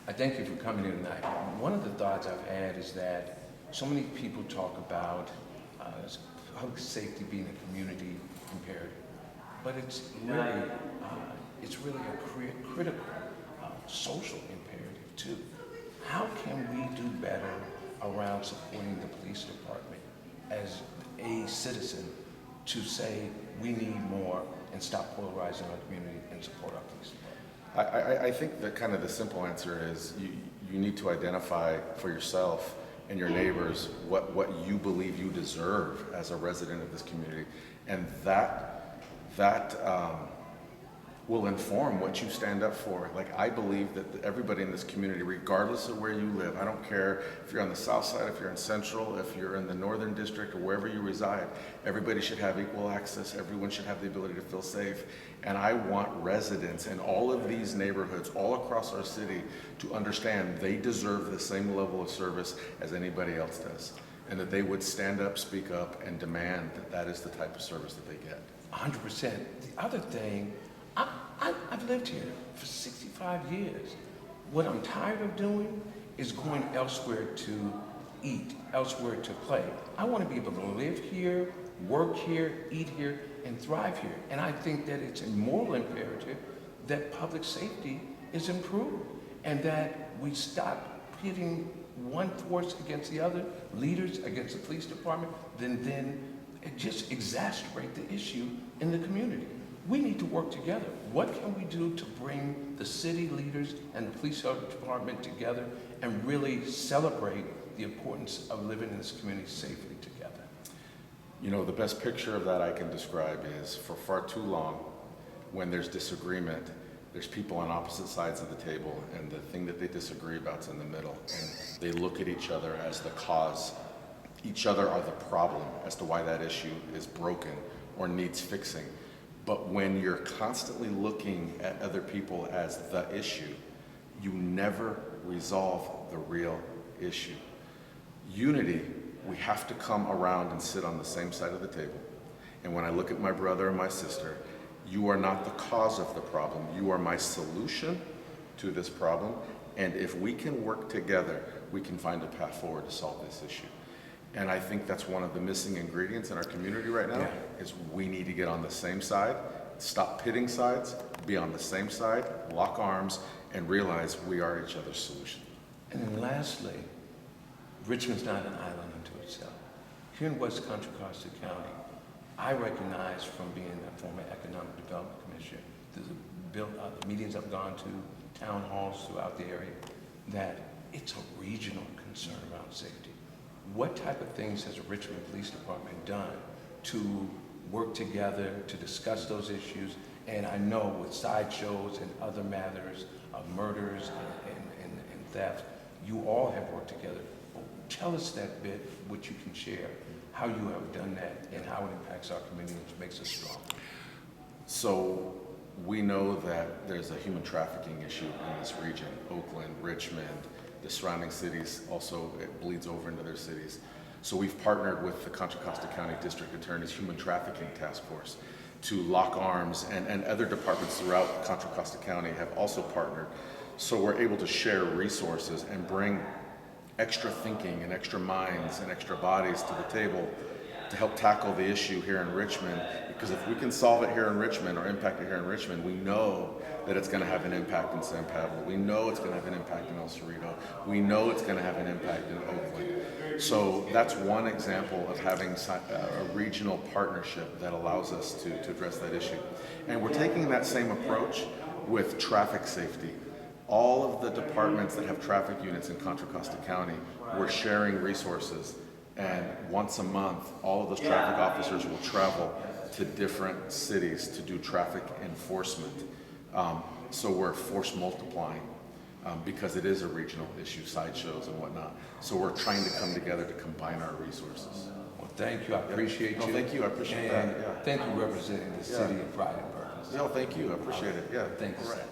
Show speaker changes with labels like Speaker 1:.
Speaker 1: I thank you for coming here tonight. One of the thoughts I've had is that so many people talk about public safety being a community imperative, but it's really a critical social imperative too. How can we do better around supporting the police department as a citizen to say we need more and stop polarizing our community and support our police department?
Speaker 2: I think that kind of the simple answer is you need to identify for yourself and your neighbors what you believe you deserve as a resident of this community, and that will inform what you stand up for. Like, I believe that everybody in this community, regardless of where you live, I don't care if you're on the south side, if you're in central, if you're in the northern district, or wherever you reside, everybody should have equal access. Everyone should have the ability to feel safe. And I want residents in all of these neighborhoods all across our city to understand they deserve the same level of service as anybody else does, and that they would stand up, speak up, and demand that that is the type of service that they get.
Speaker 1: 100%. The other thing, I've lived here for 65 years. What I'm tired of doing is going elsewhere to eat, elsewhere to play. I want to be able to live here, work here, eat here, and thrive here. And I think that it's a moral imperative that public safety is improved and that we stop pitting one force against the other, leaders against the police department, then it just exacerbate the issue in the community. We need to work together. What can we do to bring the city leaders and the police department together and really celebrate the importance of living in this community safely together?
Speaker 2: You know, the best picture of that I can describe is, for far too long, when there's disagreement, there's people on opposite sides of the table, and the thing that they disagree about is in the middle, and they look at each other as the cause. Each other are the problem as to why that issue is broken or needs fixing. But when you're constantly looking at other people as the issue, you never resolve the real issue. Unity, we have to come around and sit on the same side of the table. And when I look at my brother and my sister, you are not the cause of the problem. You are my solution to this problem. And if we can work together, we can find a path forward to solve this issue. And I think that's one of the missing ingredients in our community right now, is we need to get on the same side, stop pitting sides, be on the same side, lock arms, and realize we are each other's solution.
Speaker 1: And then lastly, Richmond's not an island unto itself. Here in West Contra Costa County, I recognize from being a former economic development commissioner, the meetings I've gone to, town halls throughout the area, that it's a regional concern around safety. What type of things has the Richmond Police Department done to work together to discuss those issues? And I know with sideshows and other matters of murders and theft, you all have worked together. Tell us that bit, what you can share, how you have done that and how it impacts our community, which makes us strong.
Speaker 2: So we know that there's a human trafficking issue in this region, Oakland, Richmond, the surrounding cities, also it bleeds over into their cities. So we've partnered with the Contra Costa County District Attorney's Human Trafficking Task Force to lock arms, and other departments throughout Contra Costa County have also partnered. So we're able to share resources and bring extra thinking and extra minds and extra bodies to the table to help tackle the issue here in Richmond. Because if we can solve it here in Richmond or impact it here in Richmond, we know that it's going to have an impact in San Pablo. We know it's going to have an impact in El Cerrito. We know it's going to have an impact in Oakland. So that's one example of having a regional partnership that allows us to address that issue. And we're taking that same approach with traffic safety. All of the departments that have traffic units in Contra Costa County, we're sharing resources. And once a month, all of those traffic officers will travel to different cities to do traffic enforcement. So we're force multiplying because it is a regional issue, sideshows and whatnot. So we're trying to come together to combine our resources.
Speaker 1: Well, thank you. I appreciate you.
Speaker 2: No, thank you. I appreciate
Speaker 1: and
Speaker 2: that. Yeah.
Speaker 1: Thank you for representing the city of pride and purpose.
Speaker 2: No, thank you. I appreciate it. Yeah.
Speaker 1: Thank you.
Speaker 2: All right.